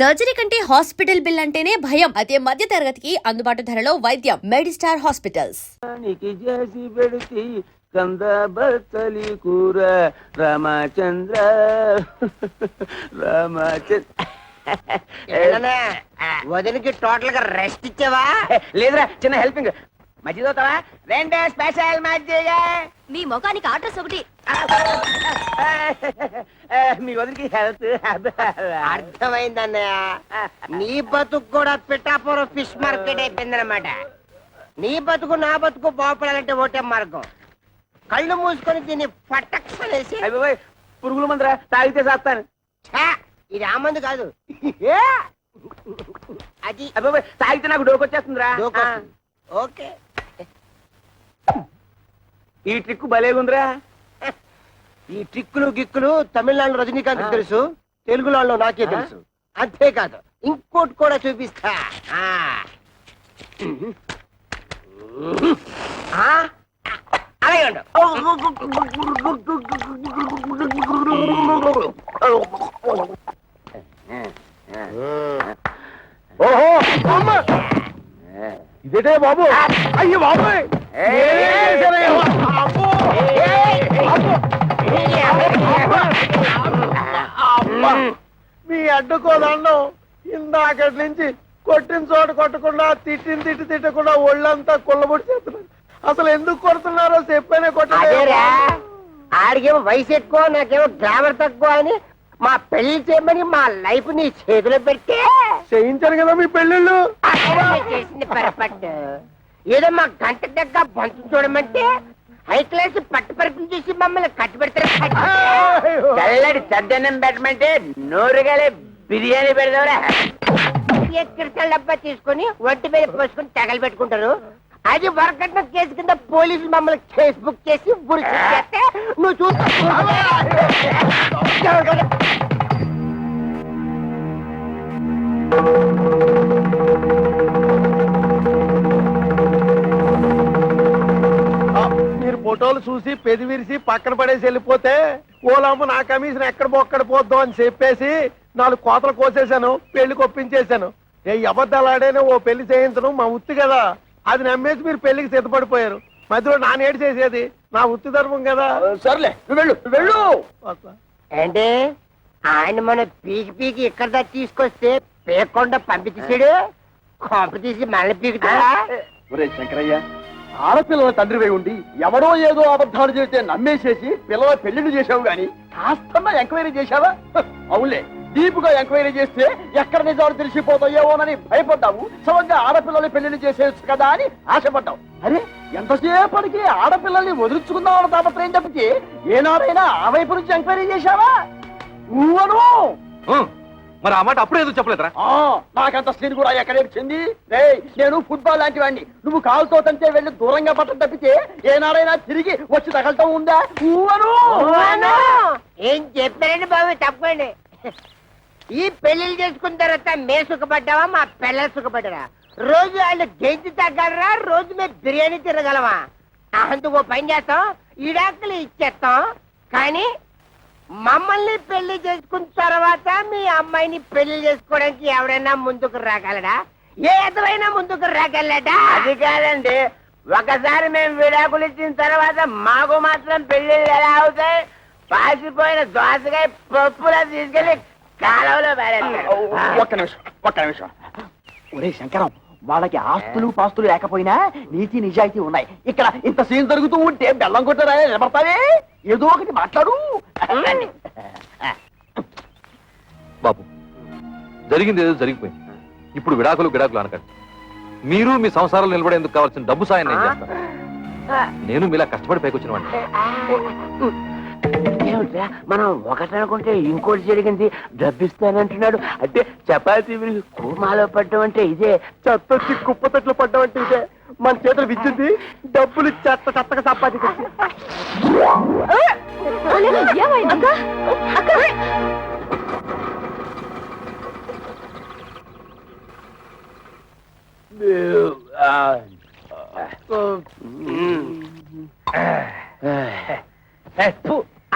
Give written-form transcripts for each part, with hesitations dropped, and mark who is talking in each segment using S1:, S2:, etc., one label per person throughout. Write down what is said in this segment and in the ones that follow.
S1: Surgery కంటే hospital bill అంటేనే భయం. అదే మధ్య తరగతికి అందుబాటు ధరలో వైద్యం. Medistar hospitals.
S2: కంద బచ్చలి కూర రామచంద్ర
S3: వదిలికి టోటల్ గా రెస్ట్ ఇచ్చావా?
S2: లేదురా, చిన్న హెల్పింగ్. మజ్జిగ అవుతావా? రెండే స్పెషల్ మజ్జిగ.
S1: మీ ముఖానికి ఆర్డర్స్ ఒకటి.
S2: మీ వదిలికి హెల్త్
S3: అర్థమైందన్నయ్య. నీ బతుకు కూడా పిఠాపురం ఫిష్ మార్కెట్ అయిపోయిందన్నమాట. నీ బతుకు నా బతుకు బాగుపడాలంటే ఒకటే మార్గం. కళ్ళు మూసుకొని దీన్ని పట్టక్షనేసి
S2: పురుగుల మందురా, తాగితే చేస్తాను.
S3: ఇది ఆ మందు కాదు, అది
S2: తాగితే నాకు డోకొచ్చేస్తుందిరా.
S3: ఓకే,
S2: ఈ ట్రిక్ భలేగుందిరా.
S3: ఈ ట్రిక్కులు గిక్కులు తమిళనాడు రజనీకాంత్ తెలుసు, తెలుగులో నాకే తెలుసు. అంతేకాదు ఇంకోటి కూడా చూపిస్తా. అలాగే ఉండు.
S2: ఓహో ఇదేటే బాబు, అయ్యి బాబు,
S4: మీ అడ్డుకోదండం ఇందాకటి నుంచి కొట్టిన చోట కొట్టకుండా తిట్టకుండా ఒళ్ళంతా కుళ్ళబొడి చేస్తున్నారు. అసలు ఎందుకు కొడుతున్నారో చెప్పేనే
S3: అదేరా, ఆడికేమో వయసు ఎక్కువ, నాకేమో గ్లామర్ తక్కువ అని మా పెళ్లి చేయమని మా లైఫ్ నీ చేతిలో పెడితే
S4: చేయించారు కదా మీ పెళ్ళిళ్ళు.
S3: చేసింది పొరపాటు. ఏదో మా గంట దగ్గర బంతు చూడమంటే హై క్లాస్ పట్టు పరుపులు చూసి మమ్మల్ని కట్టి పెడతారు.
S2: చల్లడి చద్దన్నం పెట్టమంటే నోరుగాలే బిర్యానీ పెడతావురా.
S3: క్రిస్టల్ డబ్బా తీసుకుని ఒంటి మీద పోసుకుని తగలు పెట్టుకుంటారు. అది వరకట్న కేసు కింద పోలీసులు మమ్మల్ని కేసు బుక్ చేసి ఉరి చేస్తే నువ్వు చూస్తా.
S4: మీరు ఫోటోలు చూసి పెది విరిసి పక్కన పడేసి వెళ్ళిపోతే ఓలమ్మ నా కమిషన్ ఎక్కడ బొక్కడ పోద్దాం అని చెప్పేసి 4 కోతలు కోసేశాను, పెళ్లి కొప్పించేశాను. అబద్ధాలు ఆడేనే ఓ పెళ్లి చేయించడం మా ఉత్తి కదా. అది నమ్మేసి మీరు పెళ్లికి సిద్ధపడిపోయారు. మధ్యలో నానేడు చేసేది నా వృత్తి ధర్మం కదా.
S2: సర్లే, వెళ్ళు వెళ్ళు.
S3: అంటే ఆయన మన పీకి పీకి ఇక్కడ దాకా తీసుకొస్తే పేకుండా పంపించేసాడు. కొంప తీసి మళ్ళీ పీకుతాడా?
S5: ఒరే శంకరయ్య, ఆడపిల్లల తండ్రివై ఉండి ఎవడో ఏదో అబద్ధాలు చేస్తే నమ్మేసేసి పిల్లల పెళ్లిళ్ళు చేసావు గాని కాస్త ఎంక్వైరీ చేశావా? అవులే, డీప్ గా ఎంక్వైరీ చేస్తే ఎక్కడ నిజాలు తెలిసిపోతాయేమోనని భయపడ్డావు. సమంగా ఆడపిల్లల్ని పెళ్లిళ్ళు చేసేయచ్చు కదా అని ఆశపడ్డావు. అరే, ఎంతసేపటికి ఆడపిల్లల్ని వదిలించుకుందామని తాపత్రయం తప్పితే ఏనాడైనా ఆ వైపు నుంచి ఎంక్వైరీ చేశావా? నువ్వను
S6: మరి ఆ మాట అప్పుడు ఏదో చెప్పలేదురా?
S5: నాకంత స్క్రీన్ కూడా ఎక్కడేర్చింది. నేను ఫుట్బాల్ లాంటి వాడిని, నువ్వు కాలుతో తంటే వెళ్ళి దూరంగా పట్టం తప్పితే ఏనాడైనా తిరిగి వచ్చి తగలటం ఉందా?
S3: ఏం చెప్పారండి బాబు, తప్పండి. ఈ పెళ్లిళ్ళు చేసుకున్న తర్వాత మేము సుఖపడ్డావా, మా పిల్లలు సుఖపడ్డారా? రోజు వాళ్ళు గెంజి తగ్గలరా, రోజు మేము బిర్యానీ తిరగలమా? అందుకో పని చేస్తాం, ఈడాకులు ఇచ్చేస్తాం. కానీ మమ్మల్ని పెళ్లి చేసుకున్న తర్వాత మీ అమ్మాయిని పెళ్లి చేసుకోవడానికి ఎవరైనా ముందుకు రాగలడా? ఏ ఎదురైనా ముందుకు రాగలడా?
S2: అది కాదండి, ఒకసారి మేము విడాకులు ఇచ్చిన తర్వాత మాకు మాత్రం పెళ్లిళ్ళు ఎలా అవుతాయి? పాసిపోయిన దోసకాయ పప్పులా తీసుకెళ్లి కాలంలో పారేస్తారు.
S5: ఒక్క నిమిషం. ఒరే శంకరం, వాళ్ళకి ఆస్తులు పాస్తులు లేకపోయినా నీతి నిజాయితీ ఉన్నాయి. ఇక్కడ ఇంత సీన్ జరుగుతూ ఉంటే బెల్లం కొట్టారా నిలబడతావే? ఏదో ఒకటి మాట్లాడు.
S6: బాబు, జరిగింది ఏదో జరిగిపోయింది. ఇప్పుడు విడాకులు అనకండి. మీరు మీ సంసారాలు నిలబడేందుకు కావాల్సిన డబ్బు సాయం నేను చేస్తాను. నేను మీలా కష్టపడి పైకొచ్చిన వాడిని.
S2: ఏమిట్రా, మనం ఒకటి అనుకుంటే ఇంకోటి జరిగింది. డబ్బిస్తానంటున్నాడు అంటే చపాతీ విరిగి కూమాలో పడ్డం అంటే ఇదే,
S4: చెత్తొచ్చి కుప్పతొట్లు పడ్డం అంటే ఇదే. మన చేతులు విచ్చింది, డబ్బులు చెత్తగా సంపాదించి.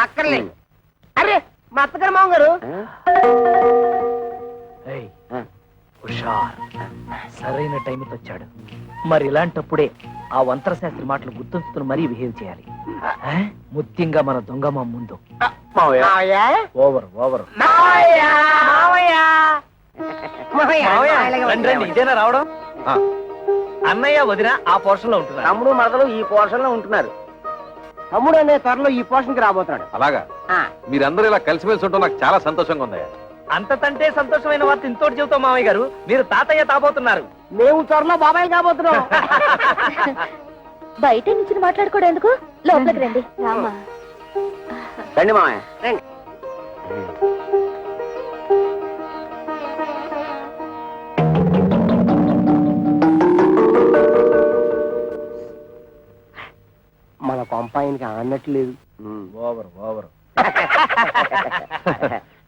S3: అక్కర్లేదు. అరే మా అత్తగారు మామగారు,
S7: హుషార్ సరైన టైంకి వచ్చాడు. మరి ఇలాంటప్పుడే ఆ వంతర శాస్త్రి మాటలు గుర్తుంచుకుని మరీ బిహేవ్ చేయాలి. ఆ? ముఖ్యంగా మన దొంగమ్మ ముందు
S3: మావయ్య
S7: ఓవర్ ఓవర్.
S3: మావయ్య మావయ్య మావయ్య
S7: రండి, రండి, ఇదేనా రావడం?
S6: ఆ,
S7: అన్నయ్య వదిన ఆ పోర్షన్ లో ఉంటున్నారు.
S3: తమ్ముడు మరదలు ఈ పోర్షన్ లో ఉంటున్నారు. తమ్ముడు అనే త్వరలో ఈ పోర్షన్ కి రాబోతున్నాడు.
S6: అలాగా
S3: ఆ,
S6: మీరందరూ ఇలా కలిసిమెలిసి ఉండటం నాకు చాలా సంతోషంగా ఉందయ్యా.
S7: అంతకంటే సంతోషమైన వార్త ఇంతోటి చెబుతాం మామయ్య గారు, మీరు తాతయ్య తాబోతున్నారు.
S3: మేము త్వరలో బాబాయ్ కాబోతున్నాం.
S8: బయట నుంచి మాట్లాడుకోవడం ఎందుకు, లోపలికి రండి. రామ్మా.
S2: రండి మామయ్య
S3: రండి. మన కొంపాయనికి ఆనట్లేదు.
S7: Over over.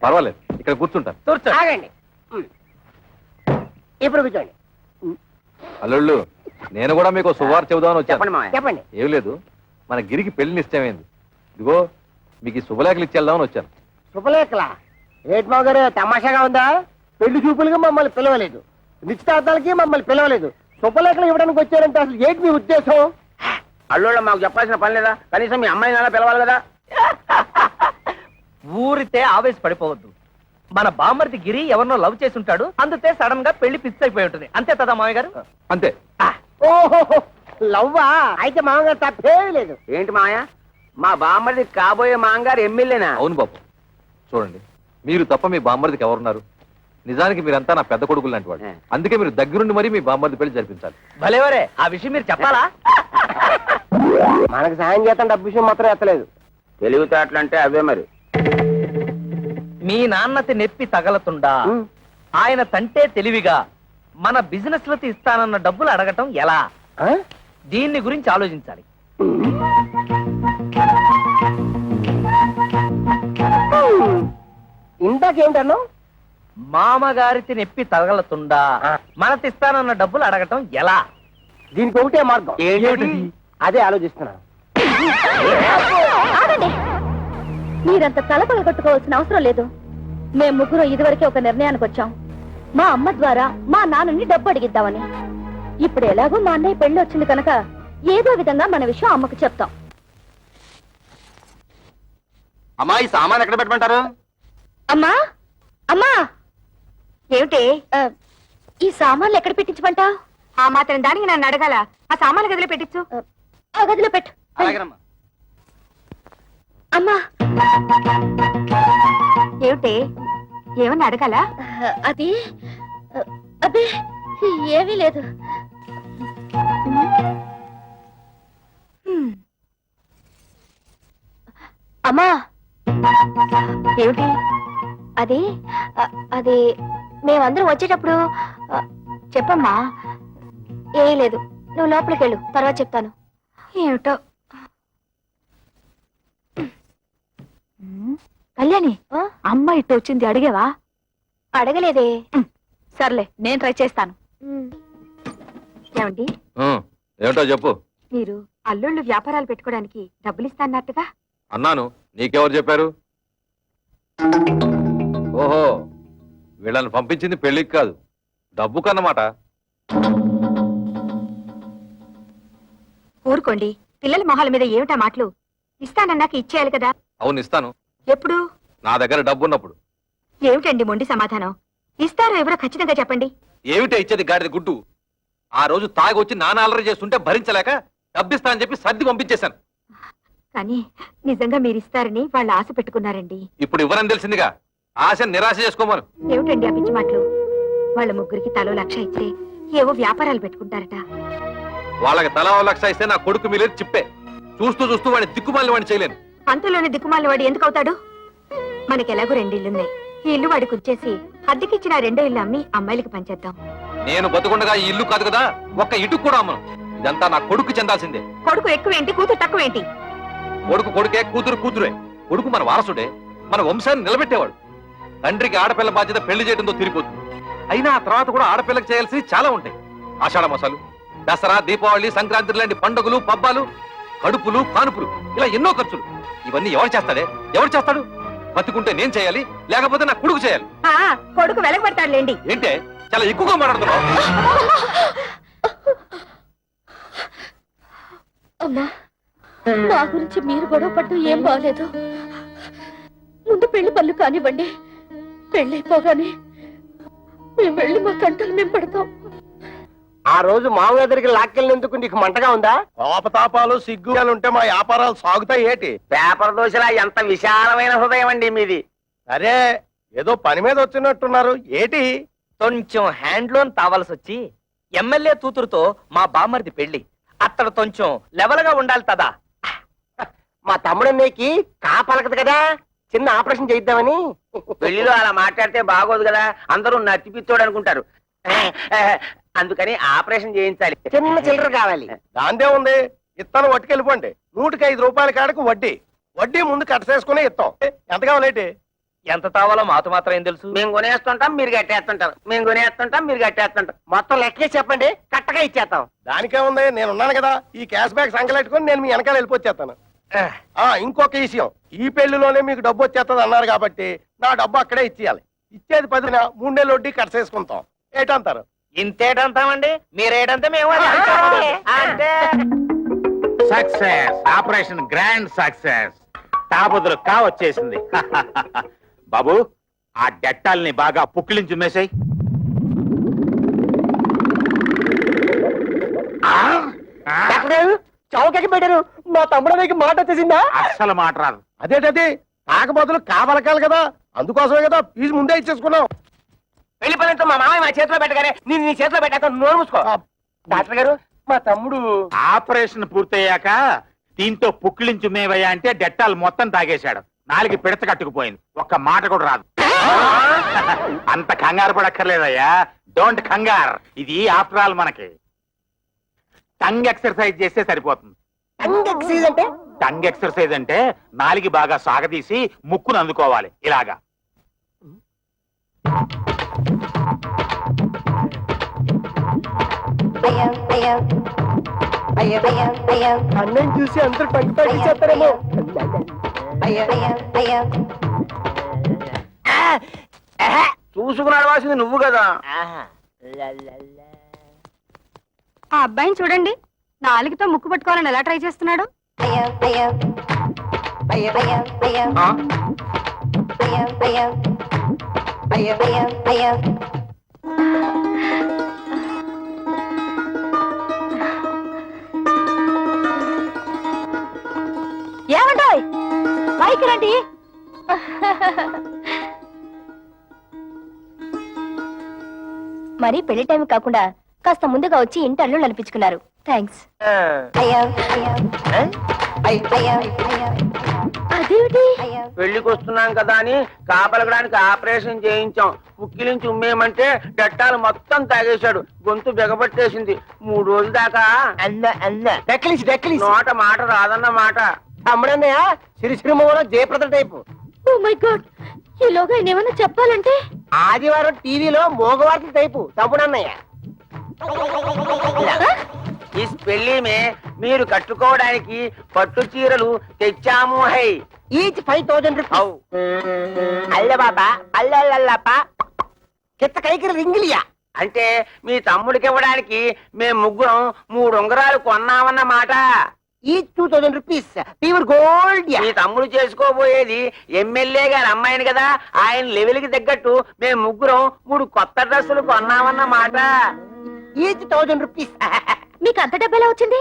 S6: పర్వాలేదు, ఇక్కడ కూర్చుంటాను.
S7: కూర్చో.
S3: ఆగండి. ఇప్పుడు కూర్చోండి.
S6: అల్లుళ్ళు, నేను కూడా మీకు శుభవార్త చెబుదామని వచ్చాను.
S2: చెప్పండి మామయ్య.
S3: చెప్పండి.
S6: ఏం లేదు, మన గిరికి పెళ్లి నిశ్చయమైంది. ఇదిగో మీకు ఈ శుభలేఖలు ఇచ్చేద్దామని వచ్చాను.
S3: శుభలేఖలా? ఏటి మావ గారు తమాషాగా ఉందా? పెళ్లి చూపులుగా మమ్మల్ని పిలవలేదు, నిశ్చితార్థాలకి మమ్మల్ని పిలవలేదు, శుభలేఖలు ఇవ్వడానికి వచ్చారంటే అసలు ఏంటి మీ ఉద్దేశం?
S2: అల్లుళ్ళ మాకు చెప్పాల్సిన పని లేదా? కనీసం మీ అమ్మాయిని అలా పిలవాలి కదా.
S7: ఊరితే ఆవేశపడిపోవద్దు. మన బామ్మర్ది గిరి ఎవరినో లవ్ చేసి ఉంటాడు, అందుకే సడన్ గా పెళ్లి ఫిక్స్ అయిపోయి ఉంటుంది. అంతే కదా మామయ్య గారు?
S6: అంతే.
S3: ఓహో, లవ్వా? అయితే మామగారు తప్పేమీ లేదు.
S2: ఏంటి మామయ్య, మా బామ్మది కాబోయే మాంగారు ఎమ్మెల్యేనా?
S6: అవును బాబు, చూడండి, మీరు తప్ప మీ బామ్మర్దికి ఎవరున్నారు? నిజానికి మీరంతా నా పెద్ద కొడుకులు లాంటి వాడు. అందుకే మీరు దగ్గరుండి మరీ మీ బామ్మర్ది పెళ్లి జరిపించాలి.
S7: భలేవరే, ఆ విషయం మీరు చెప్పాలా?
S3: మనకు సాయం చేస్తాం, డబ్బు విషయం మాత్రం ఎత్తలేదు.
S2: తెలివితేటలంటే అవే మరి.
S7: మీ నాన్నతి నెప్పి తగలతుండా ఆయన తంటే తెలివిగా మన బిజినెస్ లకి ఇస్తానన్న డబ్బులు అడగటం ఎలా?
S3: ఆ?
S7: దీన్ని గురించి ఆలోచించాలి.
S3: ఇందాకేంటన్నావు?
S7: మామగారికి నెప్పి తగలతుండా మనతిస్తానన్న డబ్బులు అడగటం ఎలా?
S3: దీనికి ఒకటే మార్గం.
S2: ఏంటది?
S3: అదే ఆలోచిస్తున్నా.
S8: ఆగండి. మీరంత తలపగొట్టుకోవాల్సిన అవసరం లేదు. మేము ముగ్గురు ఇదివరకే ఒక నిర్ణయానికి వచ్చాం. మా అమ్మ ద్వారా మా నాన్నని డబ్బు అడిగిద్దామని. ఇప్పుడు ఎలాగో మా అన్నయ్య పెళ్లి వచ్చింది కనుక ఏదో విధంగా మన విషయం అమ్మకు చెప్తాం.
S5: అమ్మా, ఈ సామాన్ ఎక్కడ పెట్టమంటారు?
S8: అమ్మా, అమ్మా, ఏమిటి ఈ సామాన్లు ఎక్కడ పెట్టించమంటావు?
S9: ఆ మాత్రం దానికి నన్ను అడగాల? ఆ సామాన్లు గదిలో పెట్టించు.
S8: ఆ గదిలో పెట్టు.
S5: అలాగేనమ్మా.
S8: అమ్మా,
S9: ఏమిటి, ఏమన్నా అడగాల?
S8: అది అదే ఏమీ లేదు. అమ్మా,
S9: ఏమిటి?
S8: అది అది మేమందరం వచ్చేటప్పుడు
S9: చెప్పమ్మా.
S8: ఏం లేదు, నువ్వు లోపలికి వెళ్ళు, తర్వాత చెప్తాను.
S9: ఏమిటో. కళ్యాణి, అమ్మ ఇట్టు వచ్చింది, అడిగావా?
S8: అడగలేదే.
S9: సర్లే, నేను ట్రై చేస్తాను. ఏమండి,
S6: ఏమిటో చెప్పు.
S9: మీరు అల్లుళ్ళు వ్యాపారాలు పెట్టుకోవడానికి డబ్బులు ఇస్తాన్నట్టుగా?
S6: అన్నాను, నీకెవరు చెప్పారు? ఓహో, వీళ్ళని పంపించింది పెళ్లికి కాదు, డబ్బు కన్నమాట.
S9: ఊరుకోండి, పిల్లల మొహాల మీద ఏమిటా మాటలు? ఇస్తానన్నాక ఇచ్చేయాలి కదా.
S6: అవును, ఇస్తాను.
S9: ఎప్పుడు?
S6: నా దగ్గర డబ్బు ఉన్నప్పుడు.
S9: ఏమిటండి మొండి సమాధానం? ఇస్తారో ఎవరో ఖచ్చితంగా చెప్పండి.
S6: ఏమిటో ఇచ్చేది గాడిద గుడ్డు. ఆ రోజు తాగి వచ్చి నాన్న అల్లరి చేస్తుంటే భరించలేక డబ్బిస్తానని చెప్పి సర్ది పంపించేశాను.
S9: కానీ నిజంగా మీరు ఇస్తారని వాళ్ళు ఆశ పెట్టుకున్నారండి.
S6: ఇప్పుడు ఇవ్వరని తెలిసిందిగా, ఆశ నిరాశ చేసుకోమను.
S9: ఏమిటండి ఆ పిచ్చి మాటలు? వాళ్ళ ముగ్గురికి తలో 1,00,000 ఇస్తే ఏవో వ్యాపారాలు పెట్టుకుంటారట.
S6: వాళ్ళకి తలా 1,00,000 ఇస్తే నా కొడుకు మీలేదు చిప్పే. చూస్తూ చూస్తూ వాడిని దిక్కుమాలిన వాడిని చేయలేను.
S9: అంతలోనే దిక్కుమాలిన వాడు ఎందుకు అవుతాడు? మనకి ఎలాగో 2 ఇళ్లున్నాయి. ఈ ఇల్లు వాడికి వచ్చేసి అద్దెకిచ్చిన 2వ ఇల్లు అమ్మి అమ్మాయిలకి పంచేద్దాం.
S6: నేను బతుకుండగా ఈ ఇల్లు కాదు కదా, ఒక్క ఇటుకు కూడా అమ్మను. ఇదంతా నా కొడుకు చెందాల్సిందే.
S9: కొడుకు ఎక్కువేంటి, కూతురు తక్కువేంటి?
S6: కొడుకు కొడుకే, కూతురు కూతురే. కొడుకు మన వారసుడే, మన వంశాన్ని నిలబెట్టేవాడు. తండ్రికి ఆడపిల్ల బాధ్యత పెళ్లి చేయడంతో తిరిగిపోతుంది. అయినా ఆ తర్వాత కూడా ఆడపిల్లకి చేయాల్సి చాలా ఉంటాయి. ఆషాఢ మాసాలు, దసరా, దీపావళి, సంక్రాంతి లాంటి పండుగలు, పబ్బాలు, కడుపులు, కానుపులు, ఇలా ఎన్నో ఖర్చులు. ఇవన్నీ ఎవరు చేస్తాడే? ఎవరు చేస్తాడు? బతుకుంటే నేను చేయాలి, లేకపోతే నా కొడుకు చేయాలి.
S9: కొడుకు వెలగబడతాడులేండి.
S6: ఏంటే చాలా ఎక్కువగా మాట్లాడుతున్నావు.
S8: అమ్మా, మా గురించి మీరు గొడవ పడ్డం ఏం బాగలేదు. ముందు పెళ్లి పనులు కానివ్వండి. పెళ్ళైపోగానే మేము వెళ్ళి మా కంటలు మేము పడతాం.
S3: ఆ రోజు మామూలు దగ్గరికి లాక్కెళ్ళినందుకు నీకు మంటగా ఉందా?
S4: కోపతాపాలు సిగ్గులు ఉంటే మా వ్యాపారాలు సాగుతాయి ఏటి?
S2: పేపర్ దోశలా ఎంత విశాలమైన హృదయం అండి మీది.
S4: అరే ఏదో పని మీద వచ్చినట్టున్నారు ఏటి?
S7: కొంచెం హ్యాండ్ లోన్ తావాల్సి వచ్చి ఎమ్మెల్యే కూతురుతో మా బామ్మర్ది పెళ్లి. అత్తడు కొంచెం లెవెల్ గా ఉండాలి కదా.
S3: మా తమ్ముడన్నయ్యకి కాపలకదు కదా, చిన్న ఆపరేషన్ చేయిద్దామని.
S2: పెళ్లిలో అలా మాట్లాడితే బాగోదు కదా, అందరూ నత్తిపిత్తోడు అనుకుంటారు. అందుకని ఆపరేషన్ చేయించాలి.
S3: చిన్న చిల్లర కావాలి.
S4: దాందే ఉంది, ఇత్తనం పట్టుకెళ్ళిపోండి. 105 రూపాయల కాడకు వడ్డీ. వడ్డీ ముందు కట్టసేసుకునే ఇస్తాం. ఎంత కావాలేటి?
S7: ఎంత తావాలో మాతో మాత్రం ఏం తెలుసు.
S2: మేము కొనేస్తుంటాం, మీరు కట్టేస్తుంటారు. మేము కొనేస్తుంటాం, మీరు కట్టేస్తుంటారు.
S3: మొత్తం లెక్కే చెప్పండి, కట్టగా ఇచ్చేస్తాం.
S4: దానికే ఉంది, నేను ఉన్నాను కదా. ఈ క్యాష్ బ్యాక్ సంకలెట్టుకుని నేను మీ వెనకాల వెళ్ళిపోచ్చేస్తాను. ఇంకొక విషయం, ఈ పెళ్లిలోనే మీకు డబ్బు వచ్చేస్తుంది అన్నారు కాబట్టి నా డబ్బు అక్కడే ఇచ్చేయాలి. ఇచ్చేది 10న 3 నెలల వడ్డీ కట్టసేసుకుంటాం. ఏటంటారు?
S7: ఇంతేటంతామండి, మీరేటంటే మేము అదే
S2: అంటే
S10: సక్సెస్, ఆపరేషన్ గ్రాండ్ సక్సెస్. తాబుదులు కా వచ్చేసింది. బాబు, ఆ డెట్టాల్ని బాగా పుక్కిలించి మేసాయి.
S3: చౌకకి పెట్టారు. మా తమ్ముడన్నయ్యకి మాట వచ్చేసిందా?
S10: అస్సలు మాట రాదు.
S4: అదేటది, కాక బదులు కావలకాలి కదా, అందుకోసమే కదా ఫీజు ముందే ఇచ్చేసుకున్నాం.
S2: పెళ్లి పనులతో మా మామయ్య మా చేతిలో పెట్టగానే నేను నీ చేతిలో పెట్టాక నోరు మూసుకో. డాక్టర్ గారు, మా తమ్ముడు
S10: ఆపరేషన్ పూర్తయ్యాక దీంతో పుక్కిలించు మేవయ్యా అంటే డెట్టాలు మొత్తం తాగేశాడు. 4 పిడత కట్టుకుపోయింది. ఒక్క మాట కూడా రాదు. అంత కంగారు పడక్కర్లేదయ్యా. డోంట్ కంగార్. ఇది ఆఫ్టర్ ఆల్ మనకి టంగ్ ఎక్సర్సైజ్ చేస్తే సరిపోతుంది.
S3: ఎక్సైజ్ అంటే?
S10: టంగ్ ఎక్సర్సైజ్ అంటే నాలికి బాగా సాగదీసి ముక్కును అందుకోవాలి ఇలాగా.
S3: అన్నయ్య చూసి అందరూ పంట పండించేస్తారేమో.
S2: చూసుకుని అడవాల్సింది నువ్వు కదా.
S9: ఆ అబ్బాయిని చూడండి, నాలుగుతో ముక్కు పట్టుకోవాలని ఎలా ట్రై చేస్తున్నాడు.
S8: ఏమంటాయ్ పైకి రండి. మరి పెళ్లి టైం కాకుండా కాస్త ముందుగా వచ్చి ఇంటి అల్లు నడిపించుకున్నారు. థ్యాంక్స్. అదేమిటి?
S2: పెళ్లికి వస్తున్నాం కదా అని కాపలకడానికి ఆపరేషన్ చేయించాం. పుక్కిలించి ఉమ్మేయమంటే డట్టాలు మొత్తం తాగేశాడు. గొంతు బిగపట్టేసింది. 3 రోజుల దాకా నోట మాట రాదన్న మాట.
S3: తమ్ముడన్నయ్య సిరిసిరిమూల Jayaprada type.
S8: Oh my god, ఈలోగా ఆయన ఏమన్నా చెప్పాలంటే
S3: ఆదివారం టీవీలో మోగవార్తల టైపు తమ్ముడన్నయ్య.
S2: ఈ పెళ్లి మే మీరు కట్టుకోవడానికి పట్టు చీరలు తెచ్చాము. High,
S3: each 5,000 rupees.
S2: అవు అల్ల బాబా, అల్లల్లప్ప
S3: కిత్త కైకి రింగిలియా.
S2: అంటే మీ తమ్ముడికి ఇవ్వడానికి మేము ముగ్గురం 3 ఉంగరాలు కొన్నామన్నమాట.
S3: Each 2,000 rupees pure gold.
S2: మీ తమ్ముడు చేసుకోబోయేది ఎమ్మెల్యే గారి అమ్మాయిని కదా, ఆయన లెవెల్ కి తగ్గట్టు మేము ముగ్గురం 3 కొత్త డ్రెస్సులు కొన్నామన్నమాట.
S3: Each 1,000 rupees.
S8: మీకు అంత డబ్బు ఎలా వచ్చింది?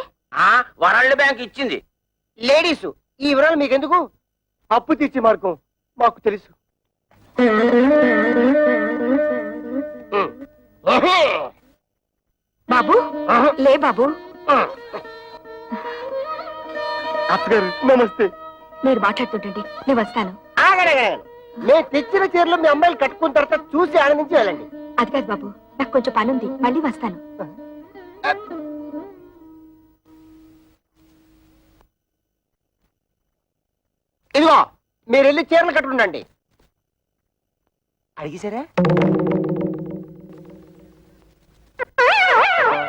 S2: వరల్డ్ బ్యాంక్ ఇచ్చింది.
S3: లేడీస్, ఈ వివరాలు మీకెందుకు? అప్పు తీర్చి మార్గం మాకు తెలుసు.
S9: బాబు లే బాబు.
S3: అత్తగారు నమస్తే.
S9: మీరు మాట్లాడుతుంటండి, నేను వస్తాను.
S3: ఆగడగా మేము తెచ్చిన చీరలు మీ అమ్మాయిలు కట్టుకున్న తర్వాత చూసి ఆనందించి వెళ్ళండి.
S9: అది కాదు బాబు, నాకు కొంచెం పని ఉంది, మళ్ళీ వస్తాను.
S3: ఇదిగో మీరు వెళ్ళి చీరలు కట్టుకుండండి. అడిగేశారా?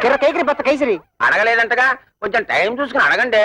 S3: కిర కైకిరి బత్త కైసరి
S2: అడగలేదంటగా, కొంచెం టైం చూసుకుని అడగండి.